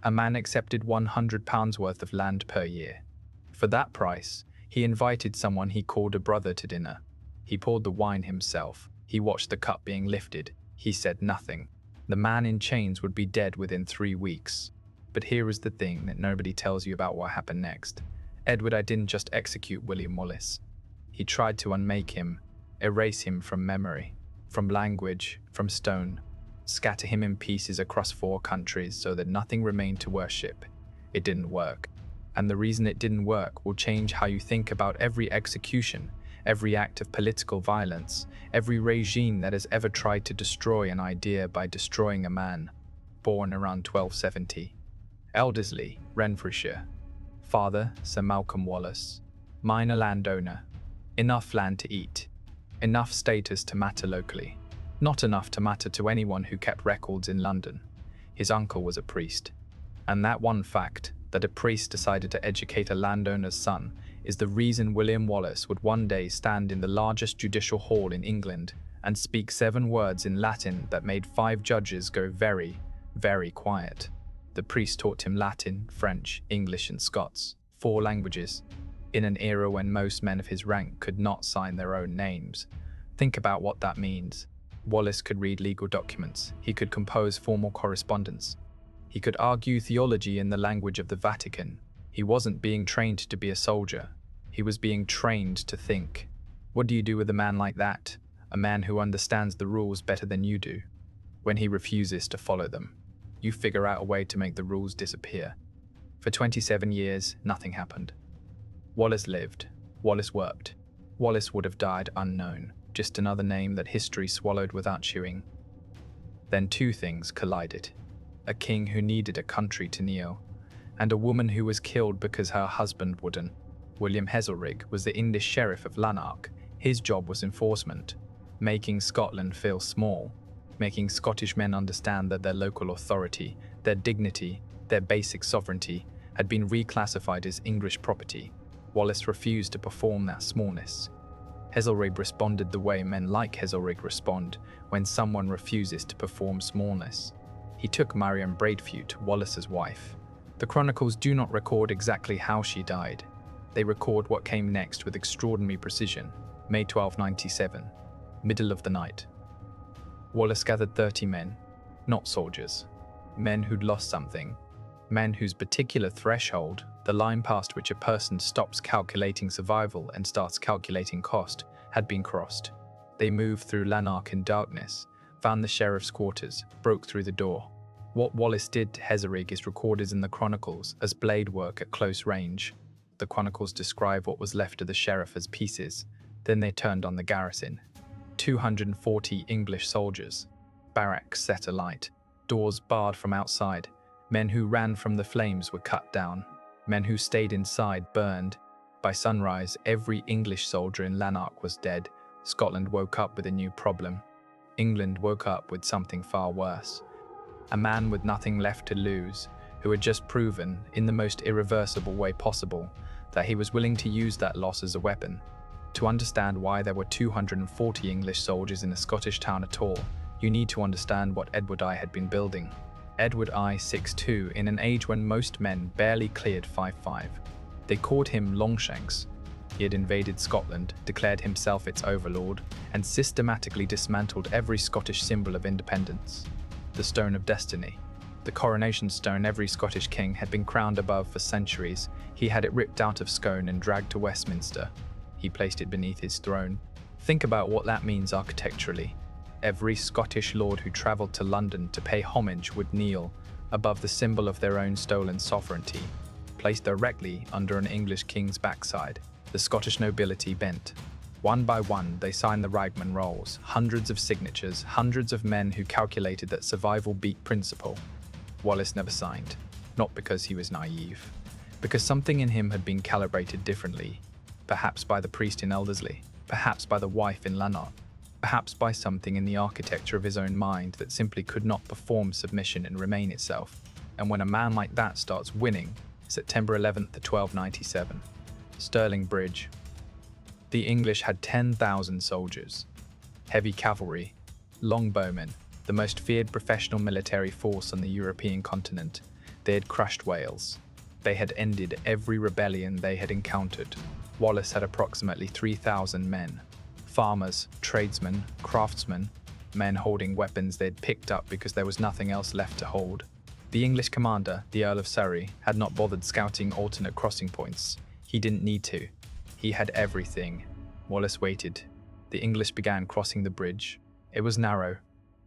A man accepted £100 worth of land per year. For that price, he invited someone he called a brother to dinner. He poured the wine himself. He watched the cup being lifted. He said nothing. The man in chains would be dead within 3 weeks. But here is the thing that nobody tells you about what happened next. Edward I didn't just execute William Wallace. He tried to unmake him, erase him from memory, from language, from stone, scatter him in pieces across 4 countries so that nothing remained to worship. It didn't work. And the reason it didn't work will change how you think about every execution, every act of political violence, every regime that has ever tried to destroy an idea by destroying a man. Born around 1270. Elderslie, Renfrewshire. Father, Sir Malcolm Wallace. Minor landowner. Enough land to eat. Enough status to matter locally. Not enough to matter to anyone who kept records in London. His uncle was a priest. And that one fact, that a priest decided to educate a landowner's son, is the reason William Wallace would one day stand in the largest judicial hall in England and speak 7 words in Latin that made 5 judges go very, very quiet. The priest taught him Latin, French, English, and Scots, 4 languages, in an era when most men of his rank could not sign their own names. Think about what that means. Wallace could read legal documents. He could compose formal correspondence. He could argue theology in the language of the Vatican. He wasn't being trained to be a soldier. He was being trained to think. What do you do with a man like that? A man who understands the rules better than you do. When he refuses to follow them, you figure out a way to make the rules disappear. For 27 years, nothing happened. Wallace lived. Wallace worked. Wallace would have died unknown, just another name that history swallowed without chewing. Then 2 things collided. A king who needed a country to kneel, and a woman who was killed because her husband wouldn't. William Heselrigg was the English sheriff of Lanark. His job was enforcement, making Scotland feel small, making Scottish men understand that their local authority, their dignity, their basic sovereignty had been reclassified as English property. Wallace refused to perform that smallness. Heselrigg responded the way men like Heselrigg respond when someone refuses to perform smallness. He took Marion Braidfeute, Wallace's wife. The chronicles do not record exactly how she died. They record what came next with extraordinary precision. May 1297, middle of the night. Wallace gathered 30 men, not soldiers, men who'd lost something, men whose particular threshold, the line past which a person stops calculating survival and starts calculating cost, had been crossed. They moved through Lanark in darkness, found the sheriff's quarters, broke through the door. What Wallace did to Heselrigg is recorded in the chronicles as blade work at close range. The chronicles describe what was left of the sheriff as pieces. Then they turned on the garrison. 240 English soldiers. Barracks set alight. Doors barred from outside. Men who ran from the flames were cut down. Men who stayed inside burned. By sunrise, every English soldier in Lanark was dead. Scotland woke up with a new problem. England woke up with something far worse. A man with nothing left to lose, who had just proven, in the most irreversible way possible, that he was willing to use that loss as a weapon. To understand why there were 240 English soldiers in a Scottish town at all, you need to understand what Edward I had been building. Edward I 6'2", in an age when most men barely cleared 5'5". They called him Longshanks. He had invaded Scotland, declared himself its overlord, and systematically dismantled every Scottish symbol of independence. The Stone of Destiny, the coronation stone every Scottish king had been crowned above for centuries, he had it ripped out of Scone and dragged to Westminster. He placed it beneath his throne. Think about what that means architecturally. Every Scottish lord who travelled to London to pay homage would kneel above the symbol of their own stolen sovereignty, placed directly under an English king's backside. The Scottish nobility bent. One by one, they signed the Ragman rolls, hundreds of signatures, hundreds of men who calculated that survival beat principle. Wallace never signed, not because he was naive, because something in him had been calibrated differently, perhaps by the priest in Elderslie, perhaps by the wife in Lanark, perhaps by something in the architecture of his own mind that simply could not perform submission and remain itself. And when a man like that starts winning, September 11th, 1297, Stirling Bridge. The English had 10,000 soldiers, heavy cavalry, longbowmen, the most feared professional military force on the European continent. They had crushed Wales. They had ended every rebellion they had encountered. Wallace had approximately 3,000 men. Farmers, tradesmen, craftsmen, men holding weapons they'd picked up because there was nothing else left to hold. The English commander, the Earl of Surrey, had not bothered scouting alternate crossing points. He didn't need to. He had everything. Wallace waited. The English began crossing the bridge. It was narrow,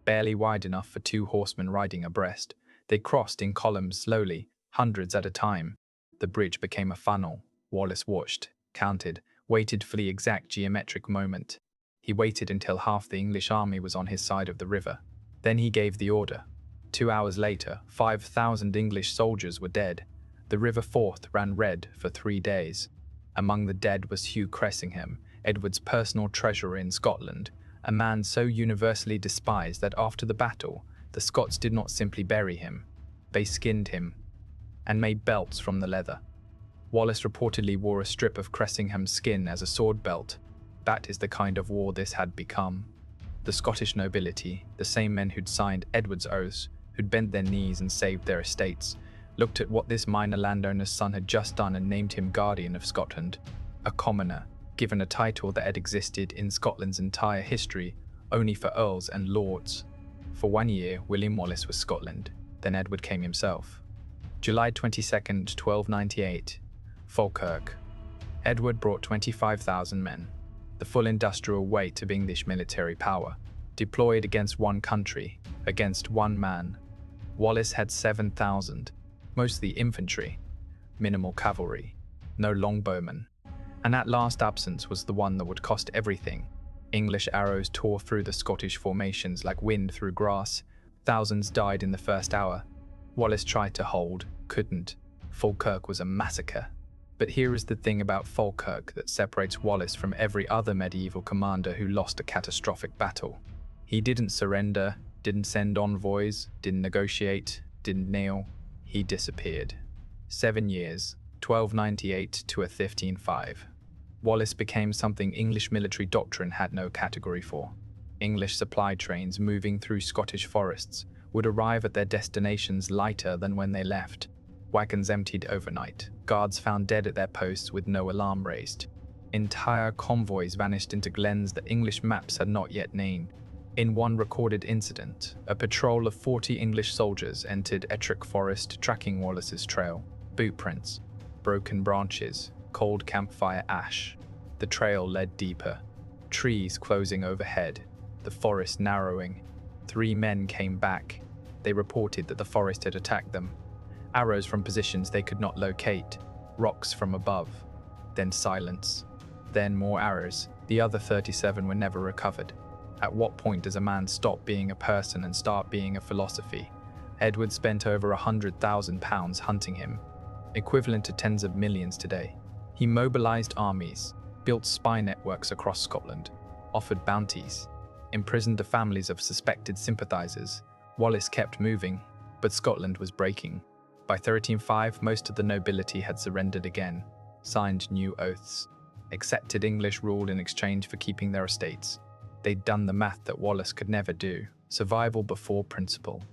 barely wide enough for 2 horsemen riding abreast. They crossed in columns slowly, hundreds at a time. The bridge became a funnel. Wallace watched, counted, waited for the exact geometric moment. He waited until half the English army was on his side of the river. Then he gave the order. 2 hours later, 5,000 English soldiers were dead. The River Forth ran red for 3 days. Among the dead was Hugh Cressingham, Edward's personal treasurer in Scotland, a man so universally despised that after the battle, the Scots did not simply bury him. They skinned him and made belts from the leather. Wallace reportedly wore a strip of Cressingham's skin as a sword belt. That is the kind of war this had become. The Scottish nobility, the same men who'd signed Edward's oaths, who'd bent their knees and saved their estates, looked at what this minor landowner's son had just done and named him Guardian of Scotland, a commoner, given a title that had existed in Scotland's entire history only for earls and lords. For 1 year, William Wallace was Scotland, then Edward came himself. July 22nd, 1298, Falkirk. Edward brought 25,000 men, the full industrial weight of English military power, deployed against one country, against one man. Wallace had 7,000, mostly infantry, minimal cavalry, no longbowmen. And that last absence was the one that would cost everything. English arrows tore through the Scottish formations like wind through grass. Thousands died in the first hour. Wallace tried to hold, couldn't. Falkirk was a massacre. But here is the thing about Falkirk that separates Wallace from every other medieval commander who lost a catastrophic battle. He didn't surrender, didn't send envoys, didn't negotiate, didn't kneel. He disappeared. 7 years, 1298 to 1505. Wallace became something English military doctrine had no category for. English supply trains moving through Scottish forests would arrive at their destinations lighter than when they left. Wagons emptied overnight, guards found dead at their posts with no alarm raised. Entire convoys vanished into glens that English maps had not yet named. In one recorded incident, a patrol of 40 English soldiers entered Ettrick Forest tracking Wallace's trail. Boot prints, broken branches, cold campfire ash. The trail led deeper. Trees closing overhead, the forest narrowing. 3 men came back. They reported that the forest had attacked them. Arrows from positions they could not locate, rocks from above. Then silence. Then more arrows. The other 37 were never recovered. At what point does a man stop being a person and start being a philosophy? Edward spent over £100,000 hunting him, equivalent to tens of millions today. He mobilized armies, built spy networks across Scotland, offered bounties, imprisoned the families of suspected sympathizers. Wallace kept moving, but Scotland was breaking. By 1305, most of the nobility had surrendered again, signed new oaths, accepted English rule in exchange for keeping their estates. They'd done the math that Wallace could never do, survival before principle.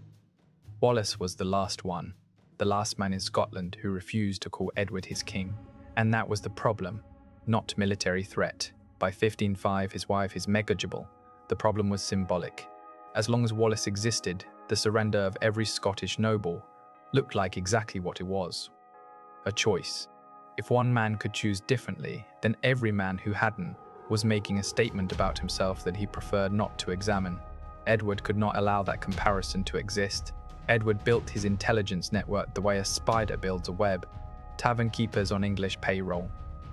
Wallace was the last one, the last man in Scotland who refused to call Edward his king. And that was the problem, not military threat. By 1505, his wife is negligible. The problem was symbolic. As long as Wallace existed, the surrender of every Scottish noble looked like exactly what it was, a choice. If one man could choose differently, then every man who hadn't was making a statement about himself that he preferred not to examine. Edward could not allow that comparison to exist. Edward built his intelligence network the way a spider builds a web. Tavern keepers on English payroll,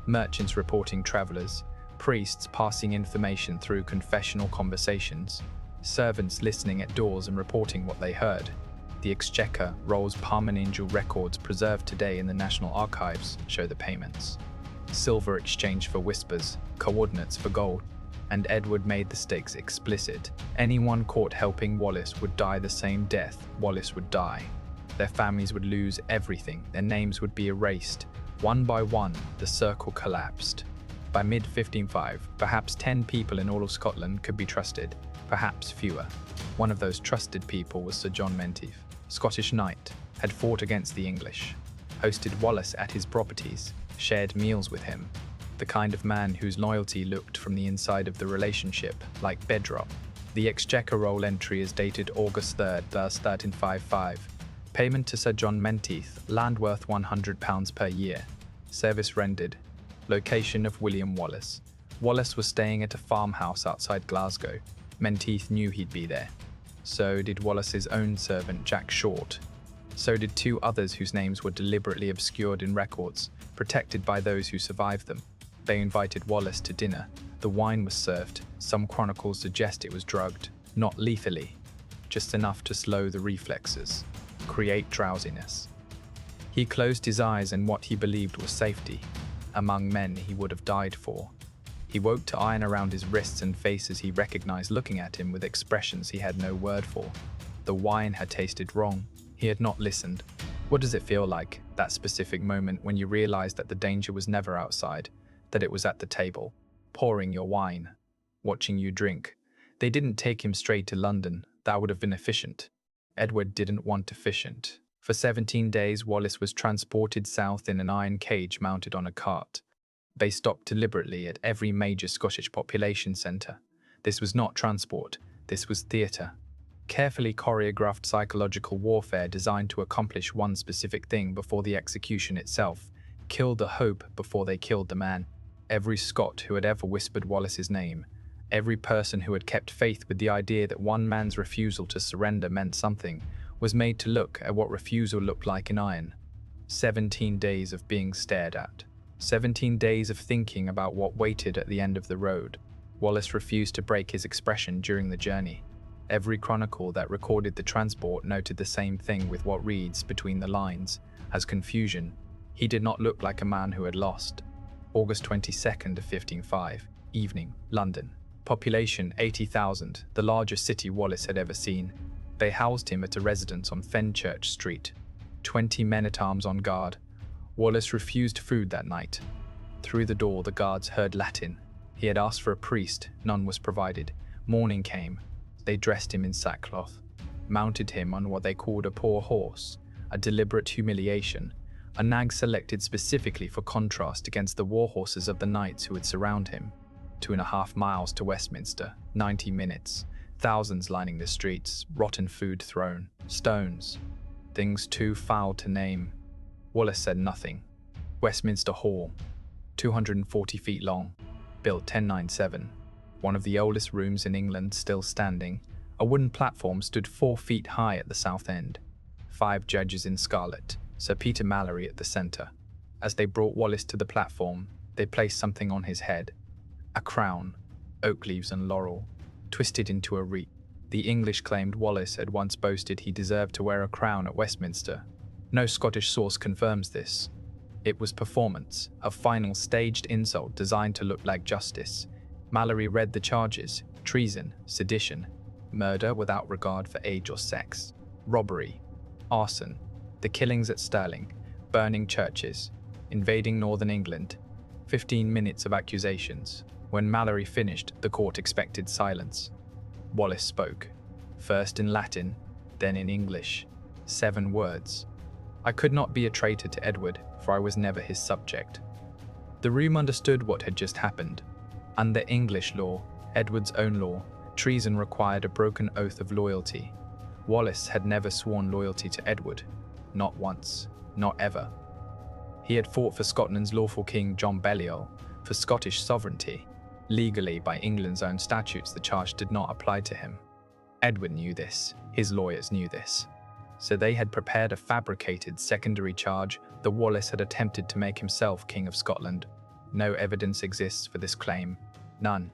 merchants reporting travelers, priests passing information through confessional conversations, servants listening at doors and reporting what they heard. The Exchequer rolls Parmenangel records preserved today in the National Archives show the payments. Silver exchanged for whispers, coordinates for gold, and Edward made the stakes explicit. Anyone caught helping Wallace would die the same death Wallace would die. Their families would lose everything, their names would be erased. One by one, the circle collapsed. By mid-1505, perhaps 10 people in all of Scotland could be trusted, perhaps fewer. One of those trusted people was Sir John Menteith. Scottish knight, had fought against the English, hosted Wallace at his properties, shared meals with him, the kind of man whose loyalty looked from the inside of the relationship like bedrock. The Exchequer roll entry is dated August 3rd, thus 1355. Payment to Sir John Menteith, land worth £100 per year. Service rendered. Location of William Wallace. Wallace was staying at a farmhouse outside Glasgow. Menteith knew he'd be there. So did Wallace's own servant Jack Short. So did two others whose names were deliberately obscured in records, protected by those who survived them. They invited Wallace to dinner. The wine was served. Some chronicles suggest it was drugged, not lethally, just enough to slow the reflexes, create drowsiness. He closed his eyes in what he believed was safety. Among men he would have died for. He woke to iron around his wrists and faces he recognized looking at him with expressions he had no word for. The wine had tasted wrong. He had not listened. What does it feel like, that specific moment when you realize that the danger was never outside, that it was at the table, pouring your wine, watching you drink? They didn't take him straight to London. That would have been efficient. Edward didn't want efficient. For 17 days, Wallace was transported south in an iron cage mounted on a cart. They stopped deliberately at every major Scottish population centre. This was not transport, this was theatre. Carefully choreographed psychological warfare designed to accomplish one specific thing before the execution itself. Kill the hope before they killed the man. Every Scot who had ever whispered Wallace's name, every person who had kept faith with the idea that one man's refusal to surrender meant something, was made to look at what refusal looked like in iron. 17 days of being stared at. 17 days of thinking about what waited at the end of the road. Wallace refused to break his expression during the journey. Every chronicle that recorded the transport noted the same thing with what reads between the lines as confusion. He did not look like a man who had lost. August 22nd of 1505, evening, London. Population 80,000, the largest city Wallace had ever seen. They housed him at a residence on Fenchurch Street. 20 men-at-arms on guard. Wallace refused food that night. Through the door, the guards heard Latin. He had asked for a priest, none was provided. Morning came. They dressed him in sackcloth, mounted him on what they called a poor horse, a deliberate humiliation, a nag selected specifically for contrast against the war horses of the knights who would surround him. 2.5 miles to Westminster, 90 minutes, thousands lining the streets, rotten food thrown, stones, things too foul to name. Wallace said nothing. Westminster Hall, 240 feet long, built 1097. One of the oldest rooms in England still standing. A wooden platform stood 4 feet high at the south end. 5 judges in scarlet, Sir Peter Mallory at the centre. As they brought Wallace to the platform, they placed something on his head. A crown, oak leaves and laurel, twisted into a wreath. The English claimed Wallace had once boasted he deserved to wear a crown at Westminster. No Scottish source confirms this. It was performance, a final staged insult designed to look like justice. Mallory read the charges: treason, sedition, murder without regard for age or sex, robbery, arson, the killings at Stirling, burning churches, invading northern England. 15 minutes of accusations. When Mallory finished, the court expected silence. Wallace spoke, first in Latin, then in English. 7 words. I could not be a traitor to Edward, for I was never his subject. The room understood what had just happened. Under English law, Edward's own law, treason required a broken oath of loyalty. Wallace had never sworn loyalty to Edward. Not once, not ever. He had fought for Scotland's lawful king John Balliol, for Scottish sovereignty. Legally, by England's own statutes, the charge did not apply to him. Edward knew this, his lawyers knew this. So they had prepared a fabricated secondary charge that Wallace had attempted to make himself King of Scotland. No evidence exists for this claim. None.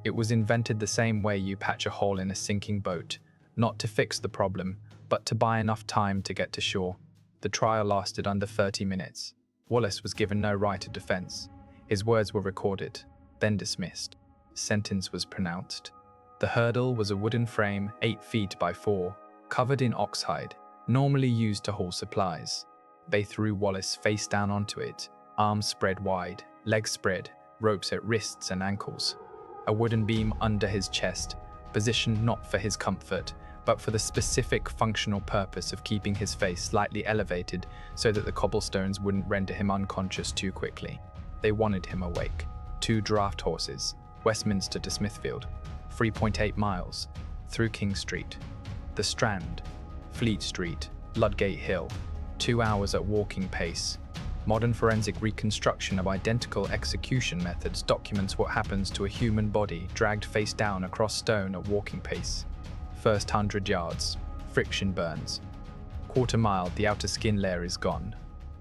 It was invented the same way you patch a hole in a sinking boat, not to fix the problem, but to buy enough time to get to shore. The trial lasted under 30 minutes. Wallace was given no right of defense. His words were recorded, then dismissed. Sentence was pronounced. The hurdle was a wooden frame 8 feet by 4, covered in oxhide, normally used to haul supplies. They threw Wallace face down onto it, arms spread wide, legs spread, ropes at wrists and ankles. A wooden beam under his chest, positioned not for his comfort, but for the specific functional purpose of keeping his face slightly elevated so that the cobblestones wouldn't render him unconscious too quickly. They wanted him awake. 2 draft horses, Westminster to Smithfield, 3.8 miles, through King Street, the Strand, Fleet Street, Ludgate Hill, 2 hours at walking pace. Modern forensic reconstruction of identical execution methods documents what happens to a human body dragged face down across stone at walking pace. First 100 yards, friction burns. Quarter mile, the outer skin layer is gone.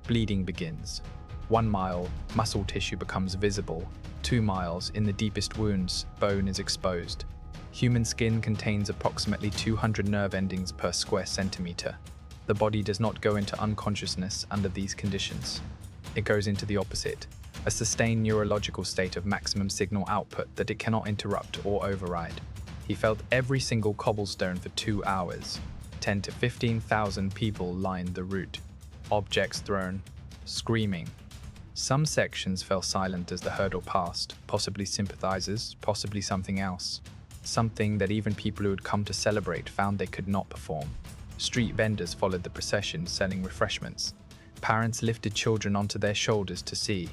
Bleeding begins. 1 mile, muscle tissue becomes visible. 2 miles, in the deepest wounds, bone is exposed. Human skin contains approximately 200 nerve endings per square centimeter. The body does not go into unconsciousness under these conditions. It goes into the opposite, a sustained neurological state of maximum signal output that it cannot interrupt or override. He felt every single cobblestone for 2 hours. 10 to 15,000 people lined the route. Objects thrown, screaming. Some sections fell silent as the hurdle passed, possibly sympathizers, possibly something else. Something that even people who had come to celebrate found they could not perform. Street vendors followed the procession, selling refreshments. Parents lifted children onto their shoulders to see.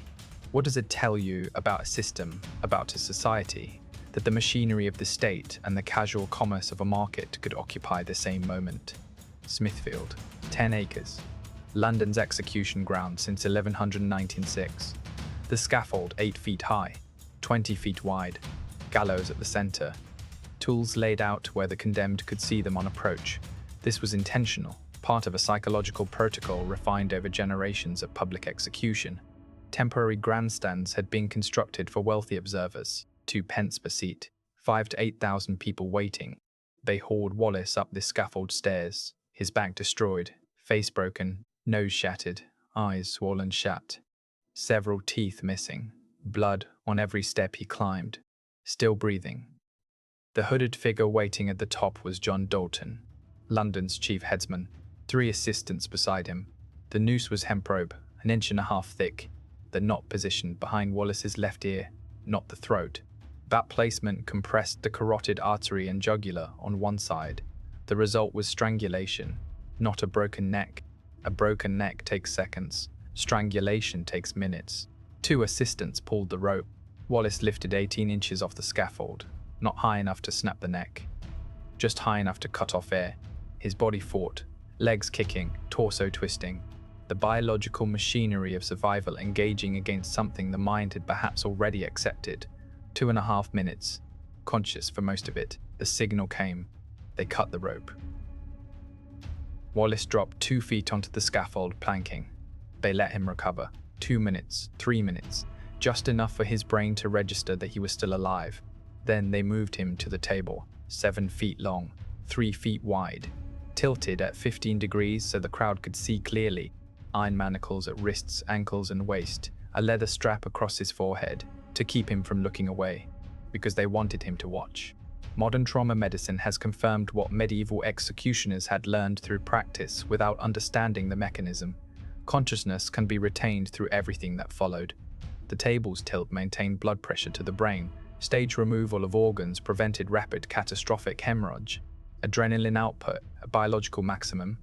What does it tell you about a system, about a society, that the machinery of the state and the casual commerce of a market could occupy the same moment? Smithfield, 10 acres. London's execution ground since 1196. The scaffold 8 feet high, 20 feet wide, gallows at the center. Tools laid out where the condemned could see them on approach. This was intentional, part of a psychological protocol refined over generations of public execution. Temporary grandstands had been constructed for wealthy observers, 2 pence per seat, 5 to 8,000 people waiting. They hauled Wallace up the scaffold stairs, his back destroyed, face broken, nose shattered, eyes swollen shut, several teeth missing, blood on every step he climbed, still breathing. The hooded figure waiting at the top was John Dalton, London's chief headsman, 3 assistants beside him. The noose was hemp rope, 1.5 inches thick, the knot positioned behind Wallace's left ear, not the throat. That placement compressed the carotid artery and jugular on one side. The result was strangulation, not a broken neck. A broken neck takes seconds. Strangulation takes minutes. 2 assistants pulled the rope. Wallace lifted 18 inches off the scaffold, not high enough to snap the neck, just high enough to cut off air. His body fought, legs kicking, torso twisting, the biological machinery of survival engaging against something the mind had perhaps already accepted. 2.5 minutes, conscious for most of it. The signal came. They cut the rope. Wallace dropped 2 feet onto the scaffold planking. They let him recover. 2 minutes, 3 minutes, just enough for his brain to register that he was still alive. Then they moved him to the table, 7 feet long, 3 feet wide, tilted at 15 degrees so the crowd could see clearly. Iron manacles at wrists, ankles, and waist, a leather strap across his forehead to keep him from looking away, because they wanted him to watch. Modern trauma medicine has confirmed what medieval executioners had learned through practice without understanding the mechanism. Consciousness can be retained through everything that followed. The table's tilt maintained blood pressure to the brain. Stage removal of organs prevented rapid catastrophic hemorrhage. Adrenaline output, a biological maximum.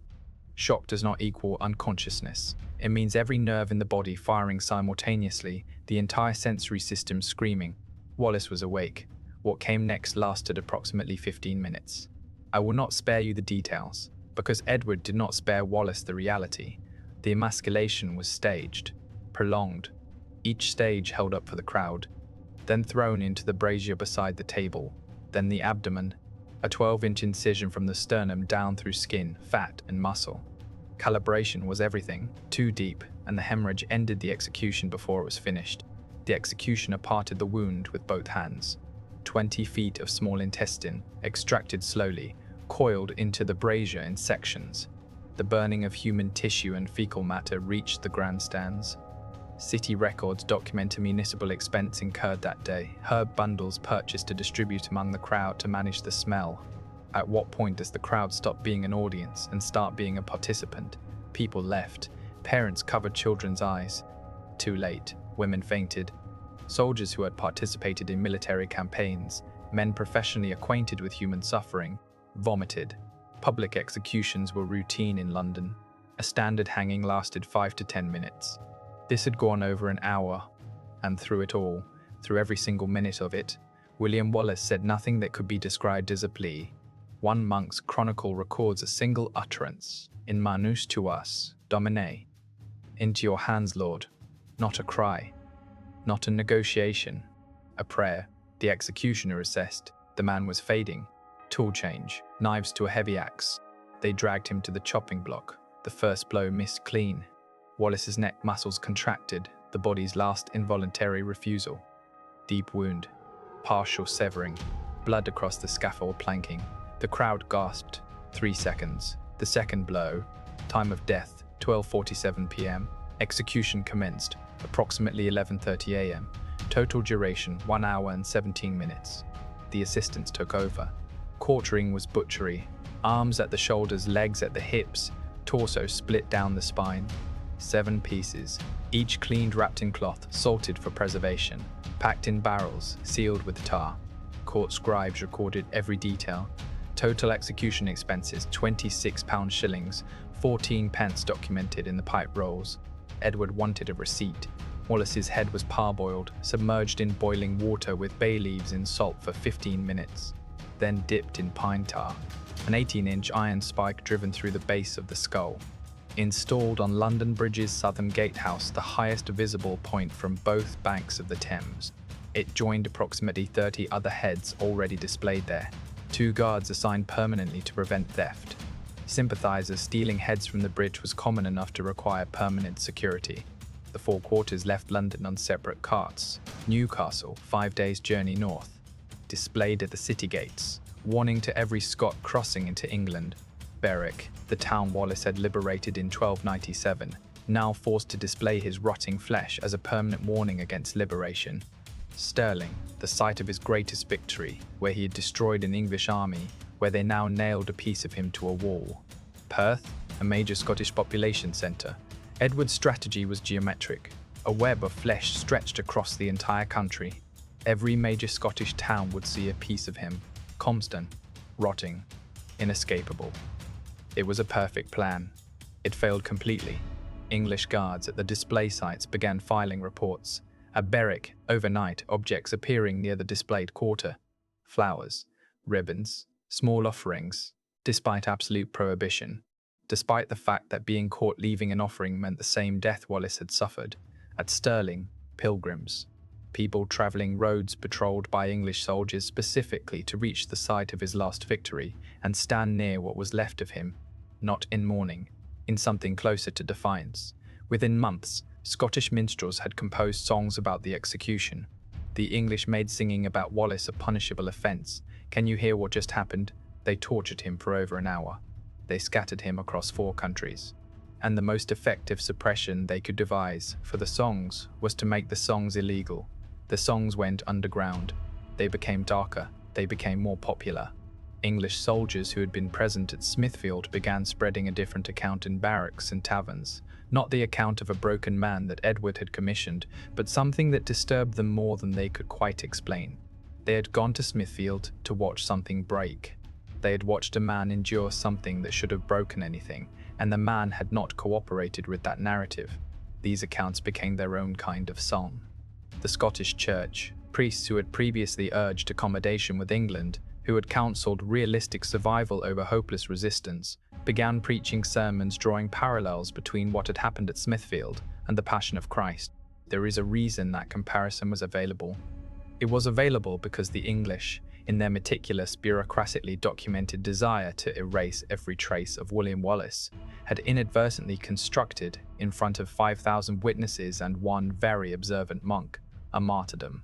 Shock does not equal unconsciousness. It means every nerve in the body firing simultaneously, the entire sensory system screaming. Wallace was awake. What came next lasted approximately 15 minutes. I will not spare you the details, because Edward did not spare Wallace the reality. The emasculation was staged, prolonged, each stage held up for the crowd, then thrown into the brazier beside the table, then the abdomen, a 12-inch incision from the sternum down through skin, fat, and muscle. Calibration was everything, too deep, and the hemorrhage ended the execution before it was finished. The executioner parted the wound with both hands. 20 feet of small intestine, extracted slowly, coiled into the brazier in sections. The burning of human tissue and fecal matter reached the grandstands. City records document a municipal expense incurred that day, herb bundles purchased to distribute among the crowd to manage the smell. At what point does the crowd stop being an audience and start being a participant? People left. Parents covered children's eyes. Too late. Women fainted. Soldiers who had participated in military campaigns, men professionally acquainted with human suffering, vomited. Public executions were routine in London. A standard hanging lasted 5 to 10 minutes. This had gone over an hour, and through it all, through every single minute of it, William Wallace said nothing that could be described as a plea. One monk's chronicle records a single utterance, in manus tuas, Domine. Into your hands, Lord. Not a cry, not a negotiation, a prayer. The executioner assessed. The man was fading. Tool change, knives to a heavy axe. They dragged him to the chopping block. The first blow missed clean. Wallace's neck muscles contracted, the body's last involuntary refusal. Deep wound, partial severing, blood across the scaffold planking. The crowd gasped. 3 seconds. The second blow. Time of death, 12:47 p.m. Execution commenced, approximately 11:30 a.m. Total duration, 1 hour and 17 minutes. The assistants took over. Quartering was butchery. Arms at the shoulders, legs at the hips, torso split down the spine. 7 pieces, each cleaned, wrapped in cloth, salted for preservation, packed in barrels, sealed with tar. Court scribes recorded every detail. Total execution expenses, £26 14 pence documented in the pipe rolls. Edward wanted a receipt. Wallace's head was parboiled, submerged in boiling water with bay leaves in salt for 15 minutes, then dipped in pine tar. An 18-inch iron spike driven through the base of the skull. Installed on London Bridge's southern gatehouse, the highest visible point from both banks of the Thames. It joined approximately 30 other heads already displayed there. 2 guards assigned permanently to prevent theft. Sympathizers stealing heads from the bridge was common enough to require permanent security. The 4 quarters left London on separate carts. Newcastle, 5 days' journey north. Displayed at the city gates, warning to every Scot crossing into England. Berwick, the town Wallace had liberated in 1297, now forced to display his rotting flesh as a permanent warning against liberation. Stirling, the site of his greatest victory, where he had destroyed an English army, where they now nailed a piece of him to a wall. Perth, a major Scottish population centre. Edward's strategy was geometric. A web of flesh stretched across the entire country. Every major Scottish town would see a piece of him. Comston, rotting, inescapable. It was a perfect plan. It failed completely. English guards at the display sites began filing reports. At Berwick, overnight, objects appearing near the displayed quarter. Flowers, ribbons, small offerings, despite absolute prohibition. Despite the fact that being caught leaving an offering meant the same death Wallace had suffered. At Stirling, pilgrims. People travelling roads patrolled by English soldiers specifically to reach the site of his last victory and stand near what was left of him, not in mourning, in something closer to defiance. Within months, Scottish minstrels had composed songs about the execution. The English made singing about Wallace a punishable offence. Can you hear what just happened? They tortured him for over an hour. They scattered him across 4 countries. And the most effective suppression they could devise for the songs was to make the songs illegal. The songs went underground. They became darker. They became more popular. English soldiers who had been present at Smithfield began spreading a different account in barracks and taverns. Not the account of a broken man that Edward had commissioned, but something that disturbed them more than they could quite explain. They had gone to Smithfield to watch something break. They had watched a man endure something that should have broken anything, and the man had not cooperated with that narrative. These accounts became their own kind of song. The Scottish Church, priests who had previously urged accommodation with England, who had counselled realistic survival over hopeless resistance, began preaching sermons drawing parallels between what had happened at Smithfield and the Passion of Christ. There is a reason that comparison was available. It was available because the English, in their meticulous, bureaucratically documented desire to erase every trace of William Wallace, had inadvertently constructed, in front of 5,000 witnesses and one very observant monk, a martyrdom.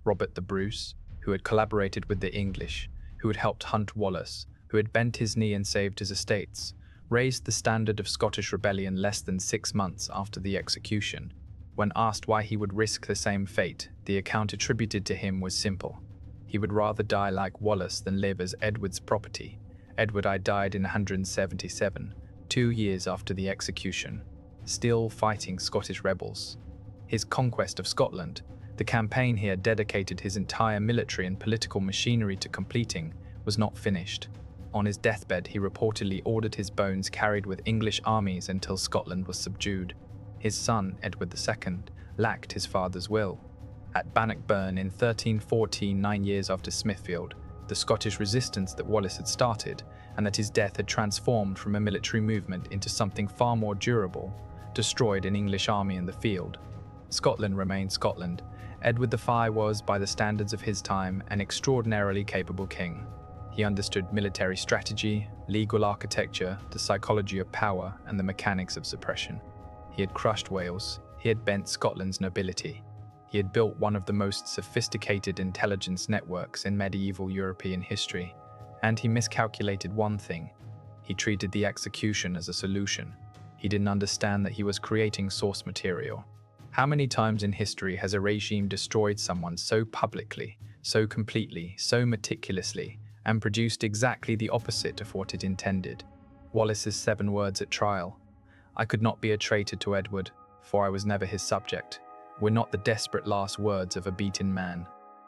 Robert the Bruce, who had collaborated with the English, who had helped hunt Wallace, who had bent his knee and saved his estates, raised the standard of Scottish rebellion less than 6 months after the execution. When asked why he would risk the same fate, the account attributed to him was simple. He would rather die like Wallace than live as Edward's property. Edward I died in 177, 2 years after the execution, still fighting Scottish rebels. His conquest of Scotland, the campaign he had dedicated his entire military and political machinery to completing, was not finished. On his deathbed, he reportedly ordered his bones carried with English armies until Scotland was subdued. His son, Edward II, lacked his father's will. At Bannockburn in 1314, 9 years after Smithfield, the Scottish resistance that Wallace had started, and that his death had transformed from a military movement into something far more durable, destroyed an English army in the field. Scotland remained Scotland. Edward V was, by the standards of his time, an extraordinarily capable king. He understood military strategy, legal architecture, the psychology of power, and the mechanics of suppression. He had crushed Wales. He had bent Scotland's nobility. He had built one of the most sophisticated intelligence networks in medieval European history. And he miscalculated one thing. He treated the execution as a solution. He didn't understand that he was creating source material. How many times in history has a regime destroyed someone so publicly, so completely, so meticulously, and produced exactly the opposite of what it intended? Wallace's 7 words at trial. I could not be a traitor to Edward, for I was never his subject, were not the desperate last words of a beaten man.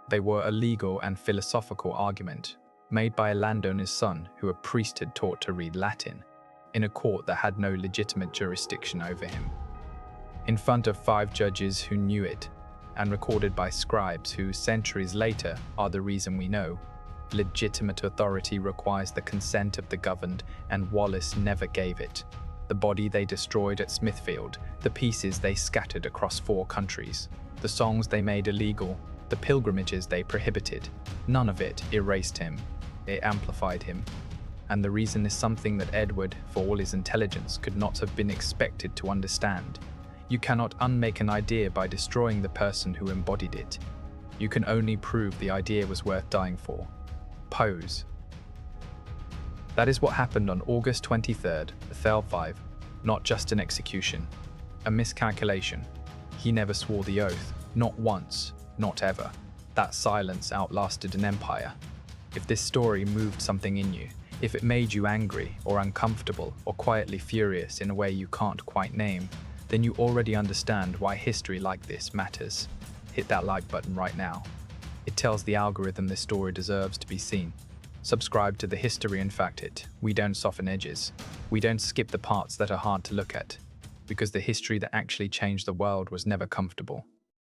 They were a legal and philosophical argument, made by a landowner's son who a priest had taught to read Latin, in a court that had no legitimate jurisdiction over him. In front of 5 judges who knew it, and recorded by scribes who, centuries later, are the reason we know. Legitimate authority requires the consent of the governed, and Wallace never gave it. The body they destroyed at Smithfield, the pieces they scattered across 4 countries, the songs they made illegal, the pilgrimages they prohibited, none of it erased him. It amplified him. And the reason is something that Edward, for all his intelligence, could not have been expected to understand. You cannot unmake an idea by destroying the person who embodied it. You can only prove the idea was worth dying for. Pose. That is what happened on August 23rd, 1305, not just an execution, a miscalculation. He never swore the oath, not once, not ever. That silence outlasted an empire. If this story moved something in you, if it made you angry or uncomfortable or quietly furious in a way you can't quite name, then you already understand why history like this matters. Hit that like button right now. It tells the algorithm this story deserves to be seen. Subscribe to the History and Fact It. We don't soften edges. We don't skip the parts that are hard to look at, because the history that actually changed the world was never comfortable.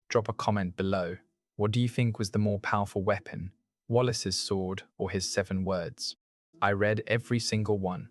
Drop a comment below. What do you think was the more powerful weapon, Wallace's sword or his 7 words? I read every single one.